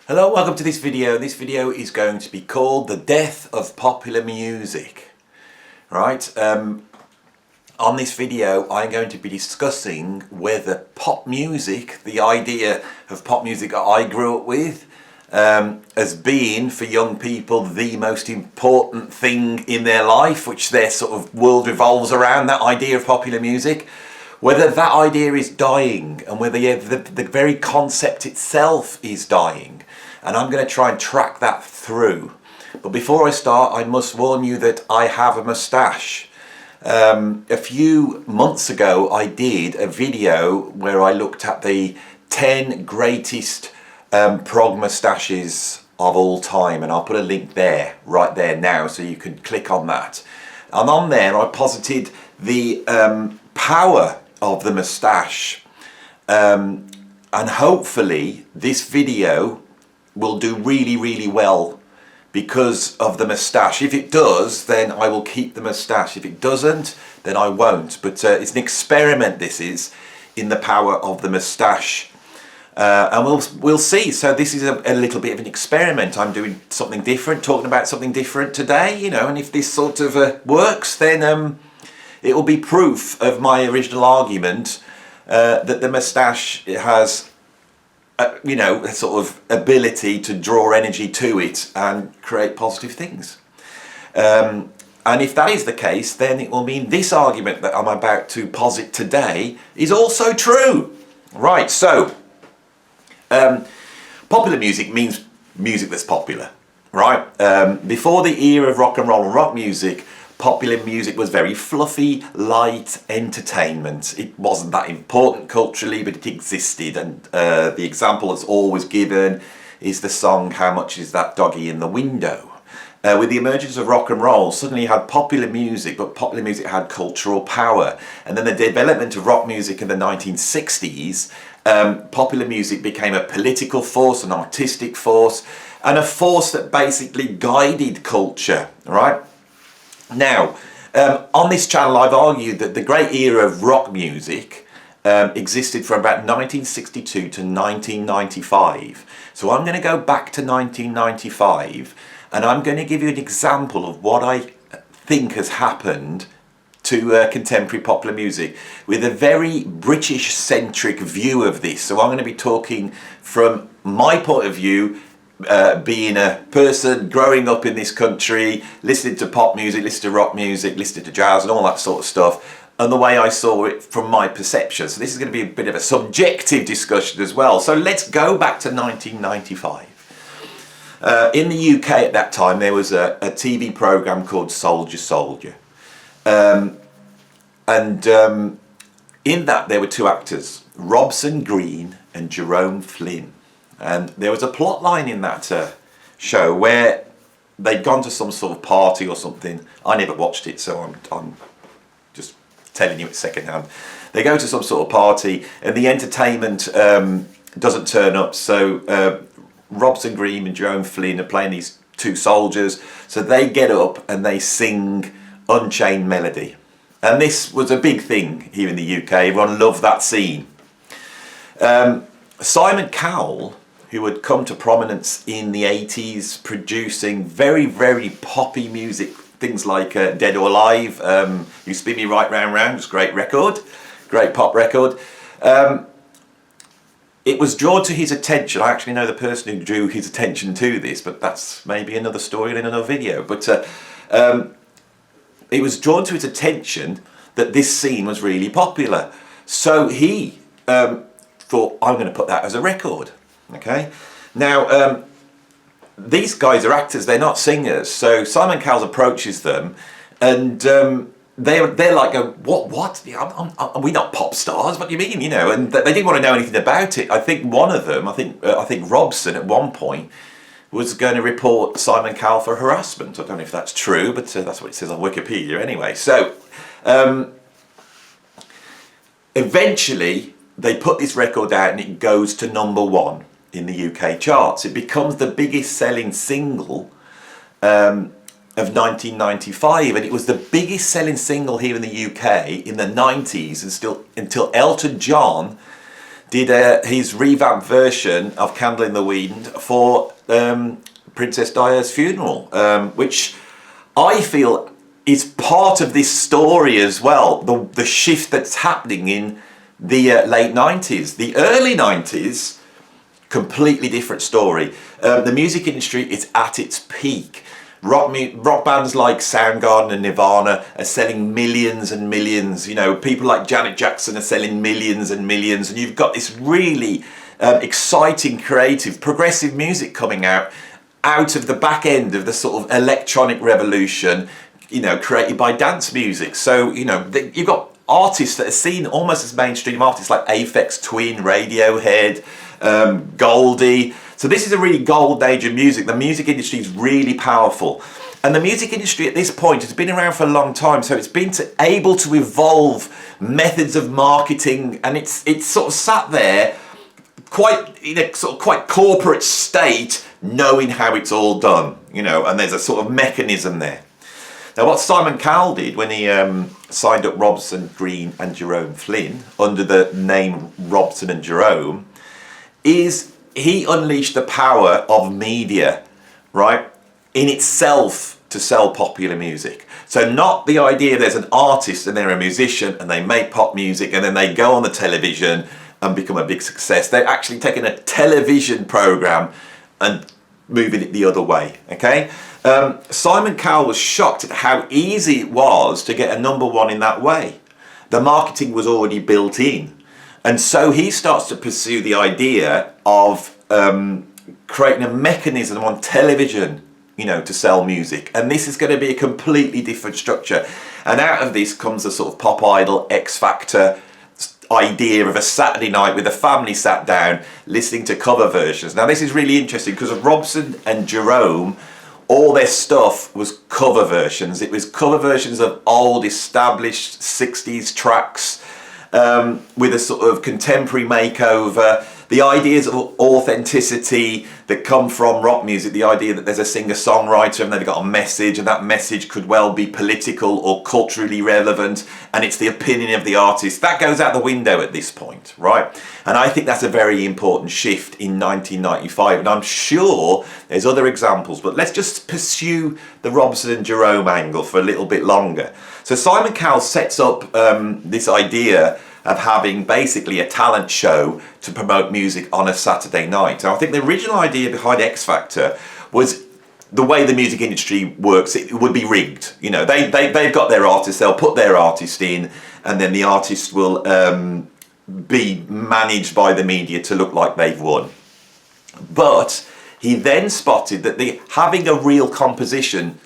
Hello, welcome to this video. This video is going to be called The Death of Popular Music. Right, on this video I'm going to be discussing whether pop music, the idea of pop music that I grew up with, as being for young people the most important thing in their life, which their sort of world revolves around, that idea of popular music, whether that idea is dying and whether the very concept itself is dying. And I'm going to try and track that through. But before I start, I must warn you that I have a moustache. A few months ago, I did a video where I looked at the 10 greatest prog moustaches of all time. And I'll put a link there, right there now, so you can click on that. And on there, I posited the power of the moustache. And hopefully, this video will do really well because of the moustache. If it does, then I will keep the moustache. If it doesn't, then I won't. But it's an experiment, this is, in the power of the moustache. And we'll see. So this is a little bit of an experiment. I'm doing something different, talking about something different today, you know, and if this sort of works, then it will be proof of my original argument that the moustache has you know, a sort of ability to draw energy to it and create positive things. And if that is the case, then it will mean this argument that I'm about to posit today is also true. Right, so popular music means music that's popular, right? Before the era of rock and roll and rock music, popular music was very fluffy, light entertainment. It wasn't that important culturally, but it existed. And the example that's always given is the song How Much Is That Doggy in the Window? With the emergence of rock and roll, suddenly you had popular music, but popular music had cultural power. And then the development of rock music in the 1960s, popular music became a political force, an artistic force, and a force that basically guided culture, right? Now, on this channel I've argued that the great era of rock music existed from about 1962 to 1995. So I'm going to go back to 1995 and I'm going to give you an example of what I think has happened to contemporary popular music with a very British-centric view of this. So I'm going to be talking from my point of view, being a person growing up in this country, listening to pop music, listening to rock music, listening to jazz and all that sort of stuff, and the way I saw it from my perception. So this is going to be a bit of a subjective discussion as well. So let's go back to 1995. In the UK at that time there was a TV programme called Soldier Soldier. In that there were two actors, Robson Green and Jerome Flynn. And there was a plot line in that show where they'd gone to some sort of party or something. I never watched it, so I'm just telling you it secondhand. They go to some sort of party and the entertainment doesn't turn up. So Robson Green and Jerome Flynn are playing these two soldiers. So they get up and they sing Unchained Melody. And this was a big thing here in the UK. Everyone loved that scene. Simon Cowell, who had come to prominence in the 80s, producing very poppy music, things like Dead or Alive, You Spin Me Right Round Round, was a great record, great pop record. It was drawn to his attention. I actually know the person who drew his attention to this, but that's maybe another story in another video. But it was drawn to his attention that this scene was really popular. So he thought, I'm going to put that as a record. Okay, now these guys are actors, they're not singers. So Simon Cowell approaches them and they're like, what? Are we not pop stars? What do you mean? You know, and they didn't want to know anything about it. I think one of them, I think Robson at one point was going to report Simon Cowell for harassment. I don't know if that's true, but that's what it says on Wikipedia anyway. So eventually they put this record out and it goes to #1 in the UK charts. It becomes the biggest selling single of 1995, and it was the biggest selling single here in the UK in the 90s and still until Elton John did his revamped version of Candle in the Wind for Princess Diana's funeral, which I feel is part of this story as well, the shift that's happening in the late 90s. The early 90s, completely different story. The music industry is at its peak. Rock bands like Soundgarden and Nirvana are selling millions and millions. You know, people like Janet Jackson are selling millions and millions, and you've got this really exciting, creative, progressive music coming out of the back end of the sort of electronic revolution, you know, created by dance music. So, you know, you've got artists that are seen almost as mainstream artists like Aphex Twin, Radiohead, Goldie. So this is a really golden age of music. The music industry is really powerful. And the music industry at this point has been around for a long time, so it's been able to evolve methods of marketing, and it's sort of sat there quite in a sort of quite corporate state, knowing how it's all done, you know, and there's a sort of mechanism there. Now, what Simon Cowell did when he signed up Robson, Green and Jerome Flynn under the name Robson and Jerome is he unleashed the power of media, right, in itself to sell popular music. So not the idea there's an artist and they're a musician and they make pop music and then they go on the television and become a big success. They're actually taking a television program and moving it the other way, okay? Simon Cowell was shocked at how easy it was to get a number one in that way. The marketing was already built in. And so he starts to pursue the idea of creating a mechanism on television, you know, to sell music. And this is going to be a completely different structure. And out of this comes a sort of Pop Idol, X Factor idea of a Saturday night with a family sat down listening to cover versions. Now this is really interesting because of Robson and Jerome, all their stuff was cover versions. It was cover versions of old established 60s tracks with a sort of contemporary makeover. The ideas of authenticity that come from rock music, the idea that there's a singer-songwriter and they've got a message and that message could well be political or culturally relevant and it's the opinion of the artist, that goes out the window at this point, right? And I think that's a very important shift in 1995, and I'm sure there's other examples, but let's just pursue the Robson and Jerome angle for a little bit longer. So Simon Cowell sets up this idea of having basically a talent show to promote music on a Saturday night. Now, I think the original idea behind X Factor was the way the music industry works, it would be rigged. You know, they've got their artists, they'll put their artist in, and then the artist will be managed by the media to look like they've won. But he then spotted that having a real competition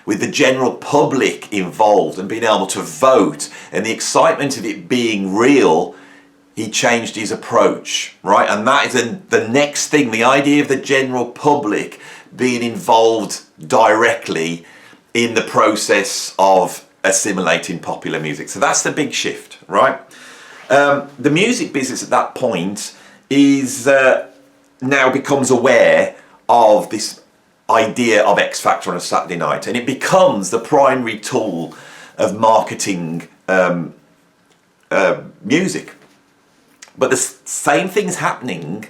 with the general public involved and being able to vote and the excitement of it being real, he changed his approach, right? And that is the next thing, the idea of the general public being involved directly in the process of assimilating popular music. So that's the big shift, right? The music business at that point is now becomes aware of this idea of X Factor on a Saturday night, and it becomes the primary tool of marketing music. But the same thing's happening,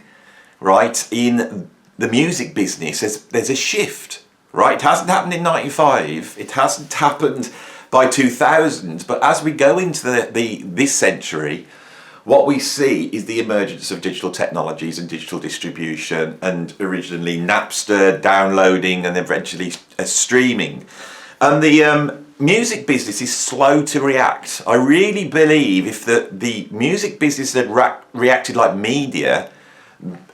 right, in the music business. There's a shift, right? It hasn't happened in 95, it hasn't happened by 2000, but as we go into this century, what we see is the emergence of digital technologies and digital distribution, and originally Napster, downloading, and eventually streaming. And the music business is slow to react. I really believe if the music business had reacted like media,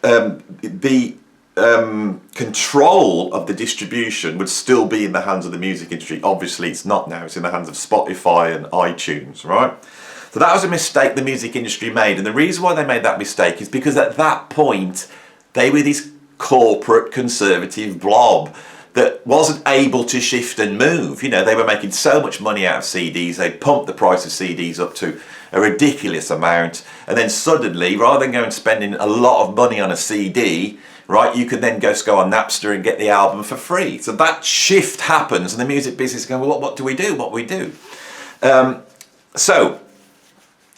the control of the distribution would still be in the hands of the music industry. Obviously it's not now, it's in the hands of Spotify and iTunes, right? So that was a mistake the music industry made, and the reason why they made that mistake is because at that point they were this corporate conservative blob that wasn't able to shift and move. You know, they were making so much money out of CDs, they pumped the price of CDs up to a ridiculous amount, and then suddenly, rather than going and spending a lot of money on a CD, right, you can then go on Napster and get the album for free. So that shift happens, and the music business goes, well, what do we do? So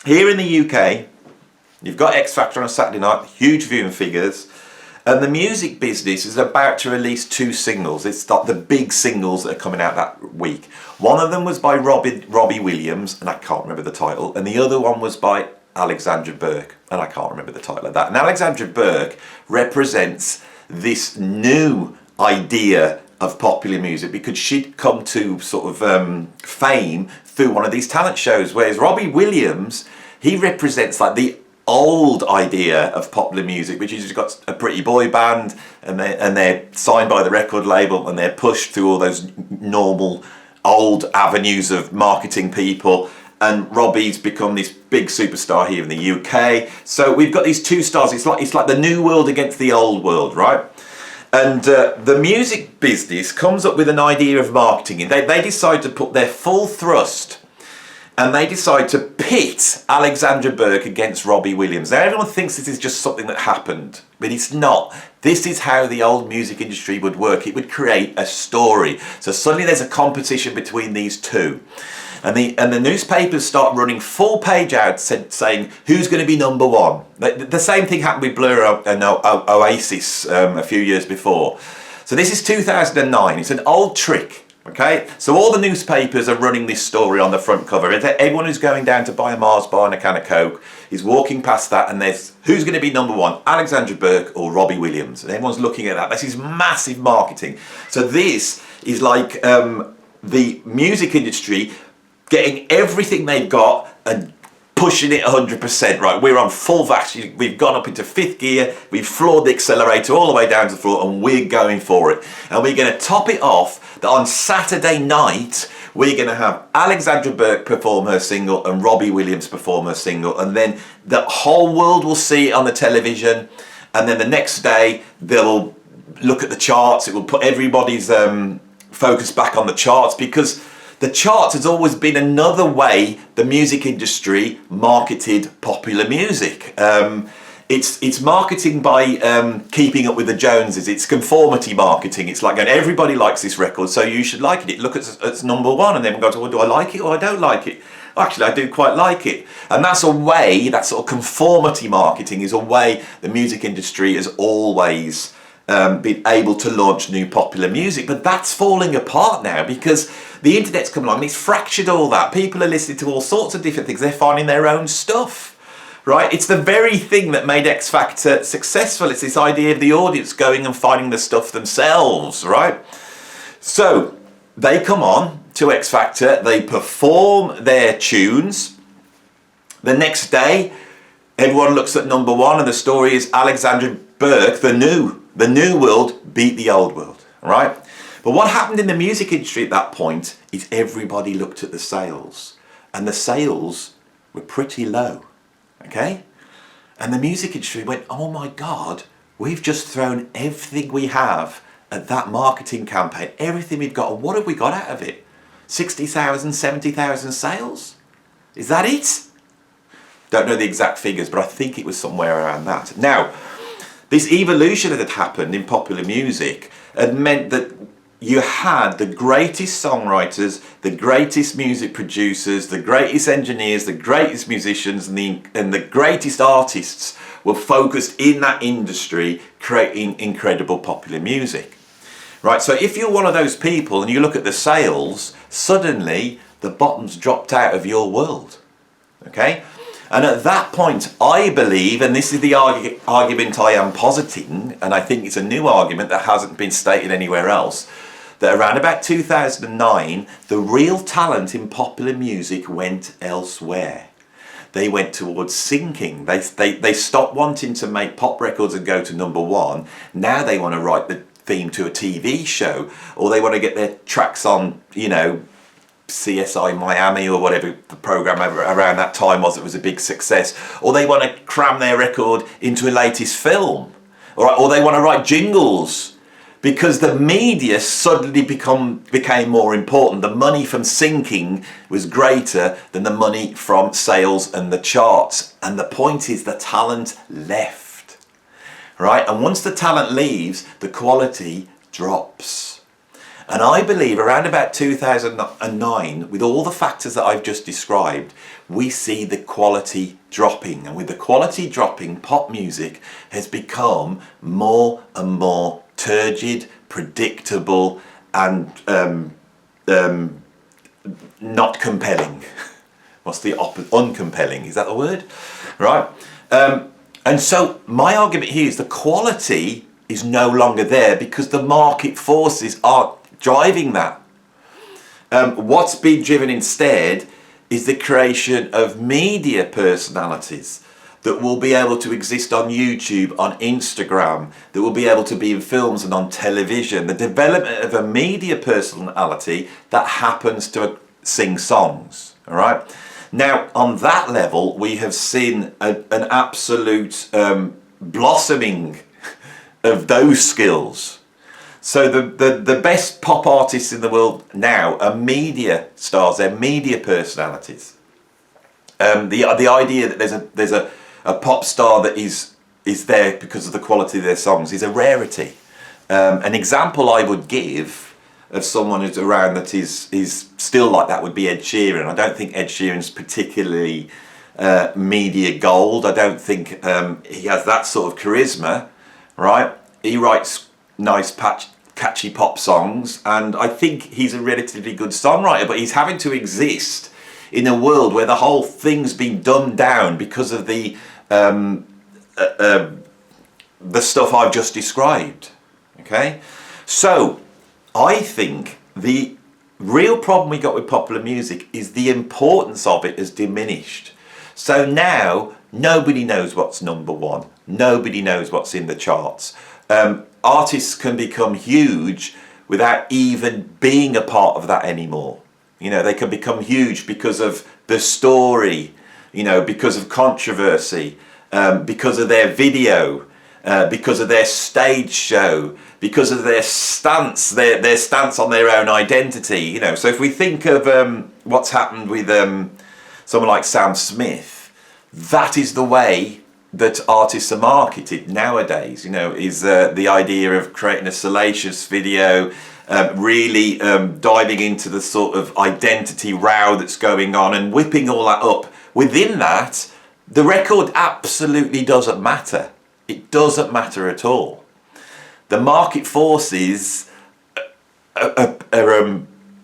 here in the UK, You've got X Factor on a Saturday night, huge viewing figures. And the music business is about to release 2 singles. It's like the big singles that are coming out that week. One of them was by Robbie Williams, and I can't remember the title. And the other one was by Alexandra Burke, and I can't remember the title of that. And Alexandra Burke represents this new idea of popular music because she'd come to sort of fame through one of these talent shows, whereas Robbie Williams, he represents like the old idea of popular music, which is you've got a pretty boy band and they're signed by the record label and they're pushed through all those normal old avenues of marketing people. And Robbie's become this big superstar here in the UK. So we've got these 2 stars. It's like the new world against the old world, right? And the music business comes up with an idea of marketing. They decide to put their full thrust, and they decide to pit Alexandra Burke against Robbie Williams. Now everyone thinks this is just something that happened, but it's not. This is how the old music industry would work. It would create a story. So suddenly there's a competition between these 2. And the newspapers start running full page ads saying who's going to be number 1. The same thing happened with Blur and Oasis a few years before. So this is 2009. It's an old trick. Okay, so all the newspapers are running this story on the front cover. Everyone who's going down to buy a Mars bar and a can of Coke is walking past that, and there's who's going to be number 1, Alexandra Burke or Robbie Williams, and everyone's looking at that. This is massive marketing. So this is like the music industry getting everything they've got and pushing it 100%, right? We're on full vax. We've gone up into 5th gear. We've floored the accelerator all the way down to the floor, and we're going for it. And we're going to top it off that on Saturday night, we're going to have Alexandra Burke perform her single and Robbie Williams perform her single. And then the whole world will see it on the television. And then the next day, they'll look at the charts. It will put everybody's focus back on the charts, because the charts has always been another way the music industry marketed popular music. It's marketing by keeping up with the Joneses. It's conformity marketing. It's like going, everybody likes this record, so you should like it. Look at number 1, and then we go to, well, do I like it or I don't like it? Actually, I do quite like it. And that's a way, that sort of conformity marketing is a way the music industry has always been able to launch new popular music. But that's falling apart now because the internet's come along and it's fractured all that. People are listening to all sorts of different things. They're finding their own stuff, right? It's the very thing that made X Factor successful. It's this idea of the audience going and finding the stuff themselves, right? So they come on to X Factor, they perform their tunes. The next day, everyone looks at number 1 and the story is Alexandra Burke, the new world beat the old world, right? But what happened in the music industry at that point is everybody looked at the sales, and the sales were pretty low, okay? And the music industry went, oh my God, we've just thrown everything we have at that marketing campaign, everything we've got, and what have we got out of it? 60,000, 70,000 sales? Is that it? Don't know the exact figures, but I think it was somewhere around that. Now, this evolution that had happened in popular music had meant that you had the greatest songwriters, the greatest music producers, the greatest engineers, the greatest musicians, and the greatest artists were focused in that industry creating incredible popular music. Right, so if you're one of those people and you look at the sales, suddenly the bottom's dropped out of your world, okay? And at that point, I believe, and this is the argument I am positing, and I think it's a new argument that hasn't been stated anywhere else, that around about 2009, the real talent in popular music went elsewhere. They went towards sinking. They stopped wanting to make pop records and go to number 1. Now they want to write the theme to a TV show, or they want to get their tracks on, you know, CSI Miami or whatever the program around that time was. It was a big success. Or they want to cram their record into a latest film, or they want to write jingles, because the media suddenly became more important. The money from syncing was greater than the money from sales and the charts. And the point is, the talent left, right? And once the talent leaves, the quality drops. And I believe around about 2009, with all the factors that I've just described, we see the quality dropping. And with the quality dropping, pop music has become more and more turgid, predictable, and not compelling. What's the opposite? Uncompelling, is that the word? Right. And so my argument here is the quality is no longer there because the market forces are driving that. What's been driven instead is the creation of media personalities that will be able to exist on YouTube, on Instagram, that will be able to be in films and on television. The development of a media personality that happens to sing songs, all right? Now, on that level, we have seen an absolute blossoming of those skills. So the best pop artists in the world now are media stars, they're media personalities. The idea that there's a pop star that is there because of the quality of their songs is a rarity. An example I would give of someone who's around that is still like that would be Ed Sheeran. I don't think Ed Sheeran's particularly media gold. I don't think he has that sort of charisma, right? He writes nice catchy pop songs, and I think he's a relatively good songwriter, but he's having to exist in a world where the whole thing's been dumbed down because of the stuff I've just described. Okay, so I think the real problem we got with popular music is the importance of it has diminished. So now nobody knows what's number one. Nobody knows what's in the charts. Artists can become huge without even being a part of that anymore. You know, they can become huge because of the story, you know, because of controversy, because of their video, because of their stage show, because of their stance, their stance on their own identity. You know, so if we think of what's happened with someone like Sam Smith, that is the way that artists are marketed nowadays. You know, is the idea of creating a salacious video, really diving into the sort of identity row that's going on and whipping all that up. Within that, the record absolutely doesn't matter. It doesn't matter at all. The market forces are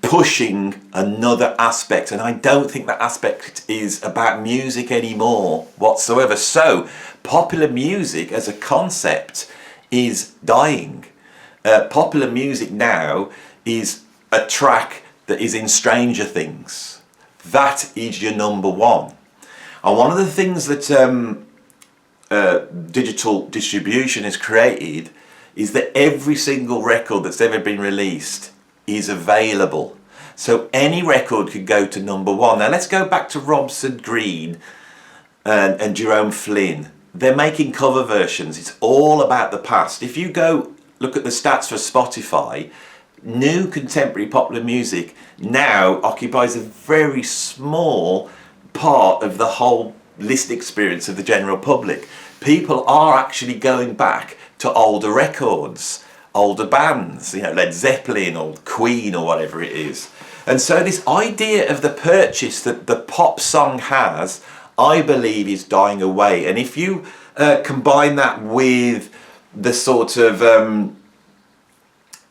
pushing another aspect, and I don't think that aspect is about music anymore whatsoever. So popular music as a concept is dying. Popular music now is a track that is in Stranger Things. That is your number one. And one of the things that digital distribution has created is that every single record that's ever been released is available. So any record could go to number one. Now let's go back to Robson Green and Jerome Flynn. They're making cover versions. It's all about the past. If you go look at the stats for Spotify, new contemporary popular music now occupies a very small part of the whole list experience of the general public. People are actually going back to older records, older bands, you know, Led Zeppelin or Queen or whatever it is. And so this idea of the purchase that the pop song has, I believe, is dying away. And if you combine that with the sort of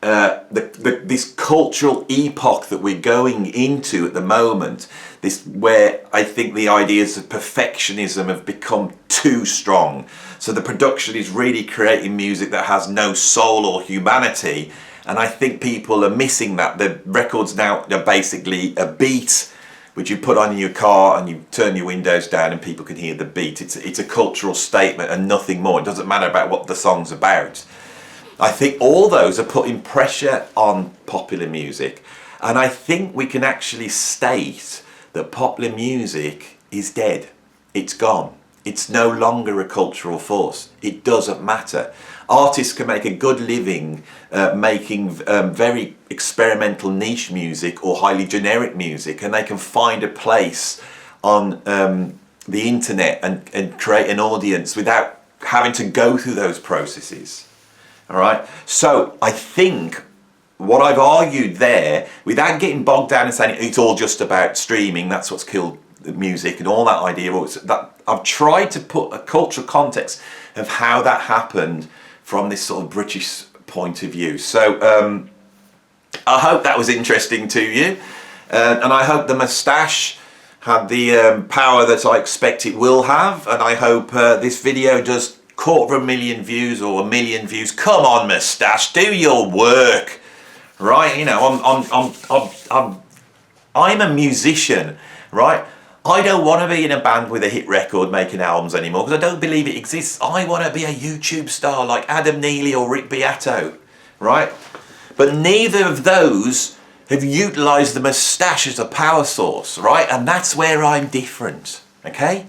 this cultural epoch that we're going into at the moment, this where I think the ideas of perfectionism have become too strong. So the production is really creating music that has no soul or humanity, and I think people are missing that. The records now are basically a beat which you put on in your car and you turn your windows down and people can hear the beat. It's a cultural statement and nothing more. It doesn't matter about what the song's about. I think all those are putting pressure on popular music, and I think we can actually state that popular music is dead. It's gone. It's no longer a cultural force. It doesn't matter. Artists can make a good living making very experimental niche music or highly generic music, and they can find a place on the internet and create an audience without having to go through those processes. All right. So I think what I've argued there, without getting bogged down and saying it's all just about streaming, that's what's killed the music and all that idea, that I've tried to put a cultural context of how that happened from this sort of British point of view. So I hope that was interesting to you, and I hope the moustache had the power that I expect it will have, and I hope this video does 250,000 views or 1 million views. Come on, moustache, do your work, right? You know, I'm a musician, right? I don't want to be in a band with a hit record making albums anymore because I don't believe it exists. I want to be a YouTube star like Adam Neely or Rick Beato, right? But neither of those have utilised the moustache as a power source, right? And that's where I'm different, okay?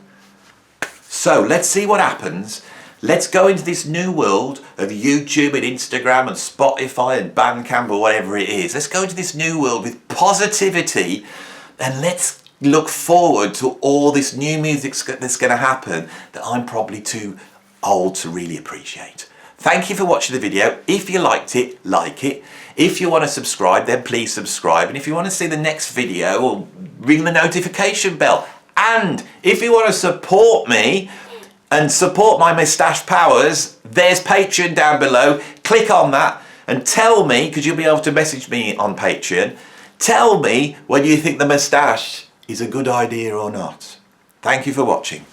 So let's see what happens. Let's go into this new world of YouTube and Instagram and Spotify and Bandcamp or whatever it is. Let's go into this new world with positivity, and let's look forward to all this new music that's going to happen that I'm probably too old to really appreciate. Thank you for watching the video. If you liked it, like it. If you want to subscribe, then please subscribe. And if you want to see the next video, or ring the notification bell. And if you want to support me and support my moustache powers, there's Patreon down below. Click on that and tell me, because you'll be able to message me on Patreon, tell me whether you think the moustache is a good idea or not. Thank you for watching.